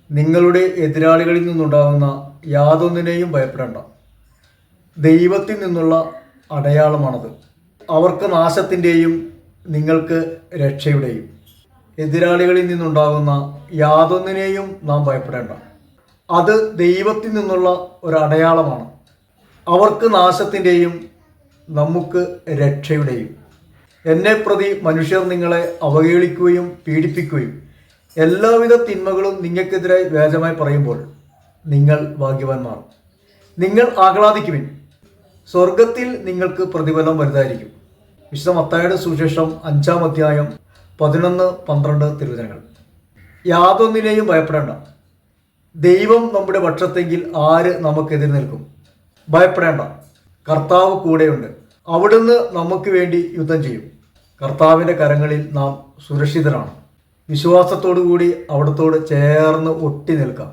നിങ്ങളുടെ എതിരാളികളിൽ നിന്നുണ്ടാകുന്ന യാതൊന്നിനെയും ഭയപ്പെടേണ്ട. ദൈവത്തിൽ നിന്നുള്ള അടയാളമാണത്. അവർക്ക് നാശത്തിൻ്റെയും നിങ്ങൾക്ക് രക്ഷയുടെയും. എതിരാളികളിൽ നിന്നുണ്ടാകുന്ന യാതൊന്നിനെയും നാം ഭയപ്പെടേണ്ട. അത് ദൈവത്തിൽ നിന്നുള്ള ഒരു അടയാളമാണ്. അവർക്ക് നാശത്തിൻ്റെയും നമുക്ക് രക്ഷയുടെയും. എന്നെ പ്രതി മനുഷ്യർ നിങ്ങളെ അവഹേളിക്കുകയും പീഡിപ്പിക്കുകയും എല്ലാവിധ തിന്മകളും നിങ്ങൾക്കെതിരായി വ്യാജമായി പറയുമ്പോൾ നിങ്ങൾ ഭാഗ്യവാന്മാർ. നിങ്ങൾ ആഹ്ലാദിക്കുവിൻ, സ്വർഗത്തിൽ നിങ്ങൾക്ക് പ്രതിഫലം വലുതായിരിക്കും. വിശുദ്ധ മത്തായിയുടെ സുവിശേഷം 5-ാം അധ്യായം 11-12 തിരുവചനങ്ങൾ. യാതൊന്നിനെയും ഭയപ്പെടേണ്ട. ദൈവം നമ്മുടെ പക്ഷത്തെങ്കിൽ ആര് നമുക്കെതിരെ നിൽക്കും? ഭയപ്പെടേണ്ട, കർത്താവ് കൂടെയുണ്ട്. അവിടുന്ന് നമുക്ക് വേണ്ടി യുദ്ധം ചെയ്യും. കർത്താവിൻ്റെ കരങ്ങളിൽ നാം സുരക്ഷിതരാണ്. വിശ്വാസത്തോടു കൂടി അവിടത്തോട് ചേർന്ന് ഒട്ടി നിൽക്കാം.